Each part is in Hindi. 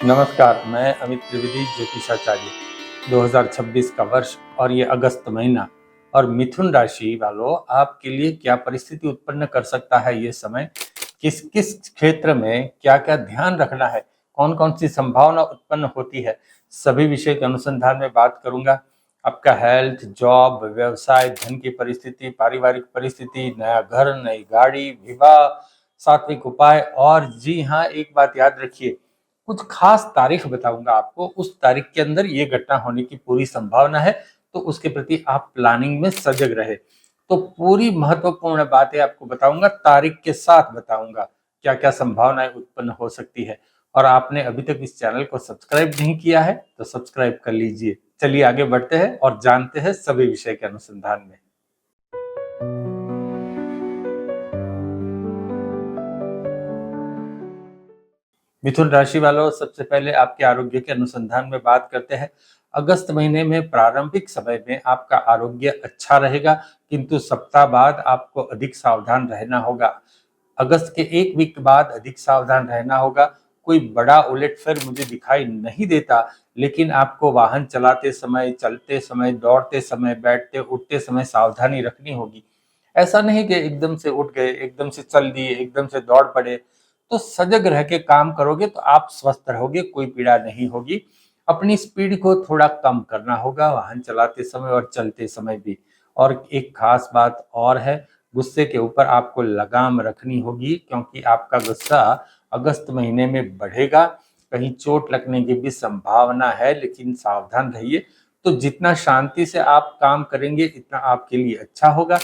नमस्कार, मैं अमित त्रिवेदी ज्योतिषाचार्य। 2026 का वर्ष और ये अगस्त महीना और मिथुन राशि वालों आपके लिए क्या परिस्थिति उत्पन्न कर सकता है ये समय, किस किस क्षेत्र में क्या क्या ध्यान रखना है, कौन कौन सी संभावना उत्पन्न होती है, सभी विषय के अनुसंधान में बात करूंगा। आपका हेल्थ, जॉब, व्यवसाय, धन की परिस्थिति, पारिवारिक परिस्थिति, नया घर, नई गाड़ी, विवाह, सात्विक उपाय और जी हाँ, एक बात याद रखिए, कुछ खास तारीख बताऊंगा आपको, उस तारीख के अंदर ये घटना होने की पूरी संभावना है, तो उसके प्रति आप प्लानिंग में सजग रहे। तो पूरी महत्वपूर्ण बातें आपको बताऊंगा, तारीख के साथ बताऊंगा क्या क्या संभावनाएं उत्पन्न हो सकती है। और आपने अभी तक इस चैनल को सब्सक्राइब नहीं किया है तो सब्सक्राइब कर लीजिए। चलिए आगे बढ़ते हैं और जानते हैं सभी विषय के अनुसंधान में। मिथुन राशि वालों, सबसे पहले आपके आरोग्य के अनुसंधान में बात करते हैं। अगस्त महीने में प्रारंभिक समय में आपका आरोग्य अच्छा रहेगा, किंतु सप्ताह बाद आपको अधिक सावधान रहना होगा। अगस्त के एक वीक बाद अधिक सावधान रहना होगा। कोई बड़ा उलटफेर मुझे दिखाई नहीं देता, लेकिन आपको वाहन चलाते समय, चलते समय, दौड़ते समय, बैठते उठते समय सावधानी रखनी होगी। ऐसा नहीं कि एकदम से उठ गए, एकदम से चल दिए, एकदम से दौड़ पड़े। तो सजग रह के काम करोगे तो आप स्वस्थ रहोगे, कोई पीड़ा नहीं होगी। अपनी स्पीड को थोड़ा कम करना होगा वाहन चलाते समय और चलते समय भी। और एक खास बात और है, गुस्से के ऊपर आपको लगाम रखनी होगी, क्योंकि आपका गुस्सा अगस्त महीने में बढ़ेगा। कहीं चोट लगने की भी संभावना है, लेकिन सावधान रहिए। तो जितना शांति से आप काम करेंगे इतना आपके लिए अच्छा होगा।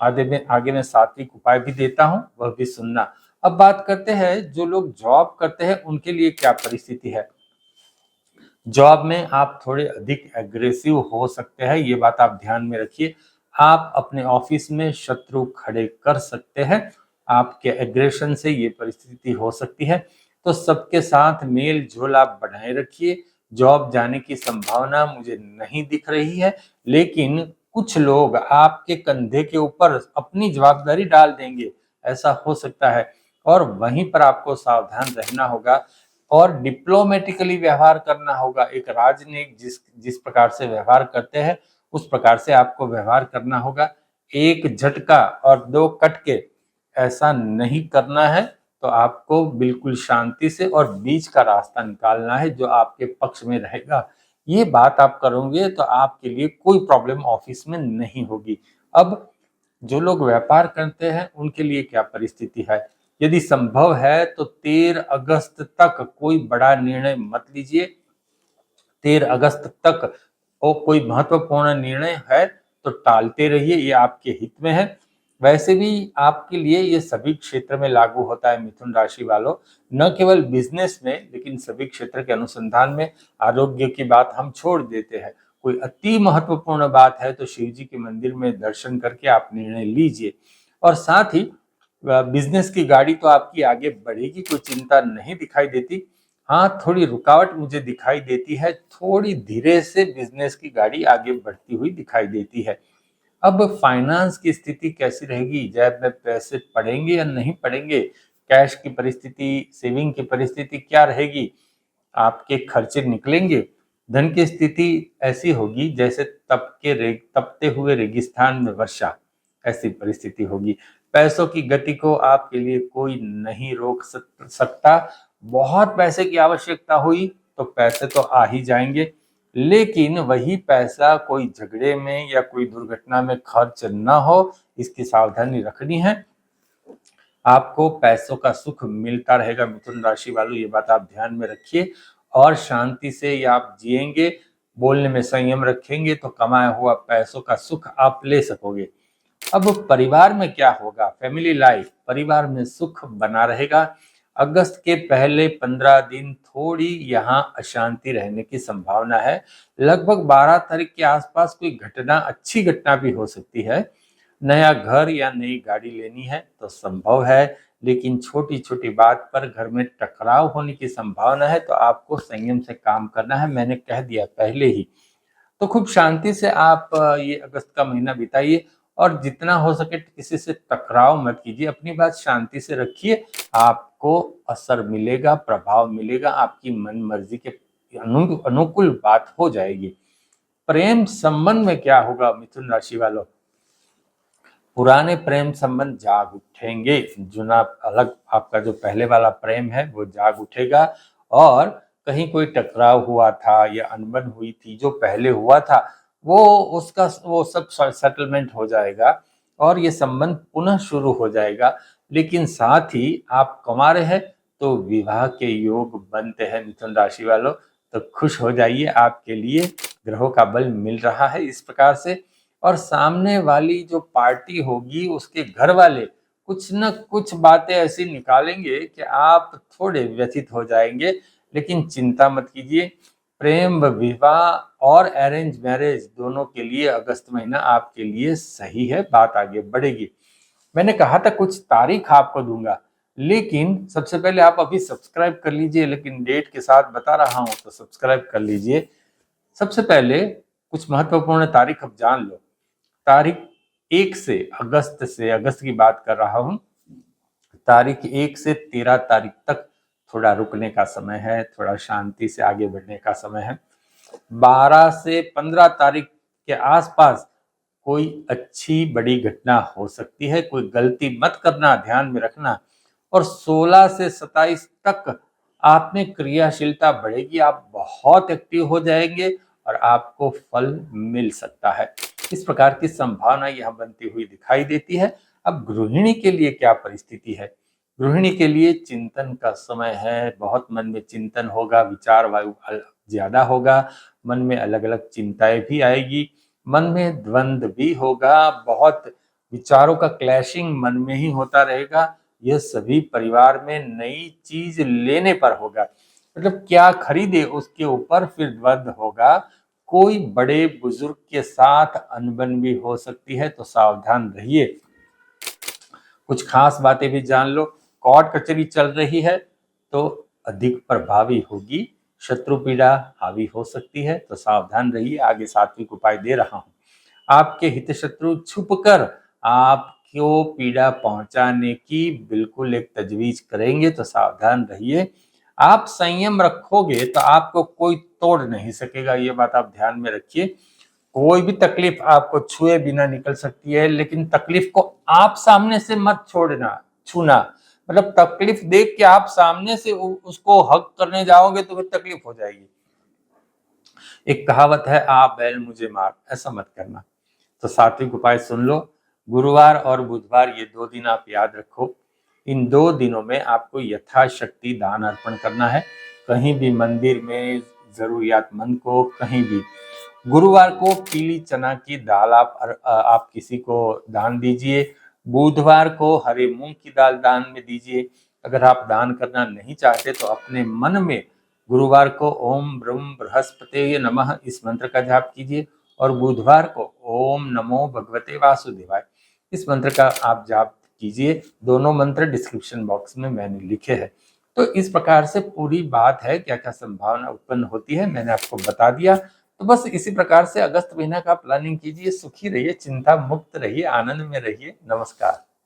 आगे मैं सात्विक उपाय भी देता हूँ, वह भी सुनना। अब बात करते हैं जो लोग जॉब करते हैं उनके लिए क्या परिस्थिति है। जॉब में आप थोड़े अधिक एग्रेसिव हो सकते हैं, ये बात आप ध्यान में रखिए। आप अपने ऑफिस में शत्रु खड़े कर सकते हैं, आपके एग्रेशन से ये परिस्थिति हो सकती है। तो सबके साथ मेल जोल आप बनाए रखिए। जॉब जाने की संभावना मुझे नहीं दिख रही है, लेकिन कुछ लोग आपके कंधे के ऊपर अपनी जवाबदारी डाल देंगे, ऐसा हो सकता है। और वहीं पर आपको सावधान रहना होगा और डिप्लोमेटिकली व्यवहार करना होगा। एक राजनयिक जिस जिस प्रकार से व्यवहार करते हैं उस प्रकार से आपको व्यवहार करना होगा। एक झटका और दो कटके ऐसा नहीं करना है। तो आपको बिल्कुल शांति से और बीच का रास्ता निकालना है जो आपके पक्ष में रहेगा। ये बात आप करोगे तो आपके लिए कोई प्रॉब्लम ऑफिस में नहीं होगी। अब जो लोग व्यापार करते हैं उनके लिए क्या परिस्थिति है। यदि संभव है तो 13 अगस्त तक कोई बड़ा निर्णय मत लीजिए। 13 अगस्त तक वो कोई महत्वपूर्ण निर्णय है तो टालते रहिए, ये आपके हित में है। वैसे भी आपके लिए ये सभी क्षेत्र में लागू होता है मिथुन राशि वालों, न केवल बिजनेस में लेकिन सभी क्षेत्र के अनुसंधान में। आरोग्य की बात हम छोड़ देते हैं, कोई अति महत्वपूर्ण बात है तो शिव जी के मंदिर में दर्शन करके आप निर्णय लीजिए। और साथ ही बिजनेस की गाड़ी तो आपकी आगे बढ़ेगी, कोई चिंता नहीं दिखाई देती। हाँ, थोड़ी रुकावट मुझे दिखाई देती है, थोड़ी धीरे से बिजनेस की गाड़ी आगे बढ़ती हुई दिखाई देती है। अब फाइनेंस की स्थिति कैसी रहेगी, जेब में पैसे पड़ेंगे या नहीं पड़ेंगे, कैश की परिस्थिति, सेविंग की परिस्थिति क्या रहेगी, आपके खर्चे निकलेंगे। धन की स्थिति ऐसी होगी जैसे तपते हुए रेगिस्तान में वर्षा, ऐसी परिस्थिति होगी। पैसों की गति को आपके लिए कोई नहीं रोक सकता। बहुत पैसे की आवश्यकता हुई तो पैसे तो आ ही जाएंगे, लेकिन वही पैसा कोई झगड़े में या कोई दुर्घटना में खर्च न हो, इसकी सावधानी रखनी है। आपको पैसों का सुख मिलता रहेगा मिथुन राशि वालों, ये बात आप ध्यान में रखिए। और शांति से ये आप जिएंगे, बोलने में संयम रखेंगे तो कमाया हुआ पैसों का सुख आप ले सकोगे। अब परिवार में क्या होगा, फैमिली लाइफ, परिवार में सुख बना रहेगा। अगस्त के पहले 15 दिन थोड़ी यहाँ अशांति रहने की संभावना है। लगभग 12 तारीख के आसपास कोई घटना, अच्छी घटना भी हो सकती है। नया घर या नई गाड़ी लेनी है तो संभव है, लेकिन छोटी छोटी बात पर घर में टकराव होने की संभावना है, तो आपको संयम से काम करना है, मैंने कह दिया पहले ही। तो खूब शांति से आप ये अगस्त का महीना बिताइए और जितना हो सके किसी से टकराव मत कीजिए, अपनी बात शांति से रखिए। आप आपको असर मिलेगा, प्रभाव मिलेगा, आपकी मन मर्जी के अनुकूल बात हो जाएगी। प्रेम संबंध में क्या होगा मिथुन राशि वालों? पुराने प्रेम संबंध जाग उठेंगे, जुना अलग आपका जो पहले वाला प्रेम है वो जाग उठेगा, और कहीं कोई टकराव हुआ था या अनबन हुई थी जो पहले हुआ था वो सब सेटलमेंट हो जाएगा और ये संबंध पुनः शुरू हो जाएगा। लेकिन साथ ही आप कमा रहे हैं तो विवाह के योग बनते हैं मिथुन राशि वालों, तो खुश हो जाइए, आपके लिए ग्रहों का बल मिल रहा है इस प्रकार से। और सामने वाली जो पार्टी होगी उसके घर वाले कुछ न कुछ बातें ऐसी निकालेंगे कि आप थोड़े व्यथित हो जाएंगे, लेकिन चिंता मत कीजिए। प्रेम विवाह और अरेंज मैरिज दोनों के लिए अगस्त महीना आपके लिए सही है, बात आगे बढ़ेगी। मैंने कहा था कुछ तारीख आपको दूंगा, लेकिन सबसे पहले आप अभी सब्सक्राइब कर लीजिए, लेकिन डेट के साथ बता रहा हूं तो सब्सक्राइब कर लीजिए। सबसे पहले कुछ महत्वपूर्ण तारीख अब जान लो। तारीख 1 से अगस्त की बात कर रहा हूं, तारीख 1 से 13 तारीख तक थोड़ा रुकने का समय है, थोड़ा शांति से आगे बढ़ने का समय है। 12 से 15 तारीख के आसपास कोई अच्छी बड़ी घटना हो सकती है, कोई गलती मत करना, ध्यान में रखना। और 16 से 27 तक आप में क्रियाशीलता बढ़ेगी, आप बहुत एक्टिव हो जाएंगे और आपको फल मिल सकता है। इस प्रकार की संभावना यहाँ बनती हुई दिखाई देती है। अब गृहिणी के लिए क्या परिस्थिति है? गृहिणी के लिए चिंतन का समय है, बहुत मन में चिंतन होगा, विचार वायु ज्यादा होगा, मन में अलग अलग चिंताएं भी आएगी, मन में द्वंद्व भी होगा, बहुत विचारों का क्लैशिंग मन में ही होता रहेगा। यह सभी परिवार में नई चीज लेने पर होगा, मतलब क्या खरीदे उसके ऊपर फिर द्वंद्व होगा। कोई बड़े बुजुर्ग के साथ अनबन भी हो सकती है, तो सावधान रहिए। कुछ खास बातें भी जान लो। कोर्ट कचहरी चल रही है तो अधिक प्रभावी होगी, शत्रु पीड़ा हावी हो सकती है, तो सावधान रहिए। आगे सात्विक उपाय दे रहा हूं। आपके हित शत्रु छुपकर आपको पीड़ा पहुंचाने की बिल्कुल एक तजवीज करेंगे, तो सावधान रहिए। आप संयम रखोगे तो आपको कोई तोड़ नहीं सकेगा, ये बात आप ध्यान में रखिए। कोई भी तकलीफ आपको छुए बिना निकल सकती है, लेकिन तकलीफ को आप सामने से मत छूना। मतलब तकलीफ देख के आप सामने से उसको हक करने जाओगे तो फिर तकलीफ हो जाएगी। एक कहावत है, आप बैल मुझे मार, ऐसा मत करना। तो सात्विक उपाय सुन लो। गुरुवार और बुधवार ये 2 दिन आप याद रखो। इन 2 दिनों में आपको यथाशक्ति दान अर्पण करना है, कहीं भी मंदिर में, जरूरियातमंद को, कहीं भी। गुरुवार को पीली चना की दाल आप किसी को दान दीजिए। बुधवार को हरे मूंग की दाल दान में दीजिए। अगर आप दान करना नहीं चाहते तो अपने मन में गुरुवार को ओम ब्रह्म बृहस्पति नमः इस मंत्र का जाप कीजिए, और बुधवार को ओम नमो भगवते वासुदेवाय इस मंत्र का आप जाप कीजिए। दोनों मंत्र डिस्क्रिप्शन बॉक्स में मैंने लिखे हैं। तो इस प्रकार से पूरी बात है, क्या क्या संभावना उत्पन्न होती है मैंने आपको बता दिया। तो बस इसी प्रकार से अगस्त महीना का प्लानिंग कीजिए, सुखी रहिए, चिंता मुक्त रहिए, आनंद में रहिए। नमस्कार।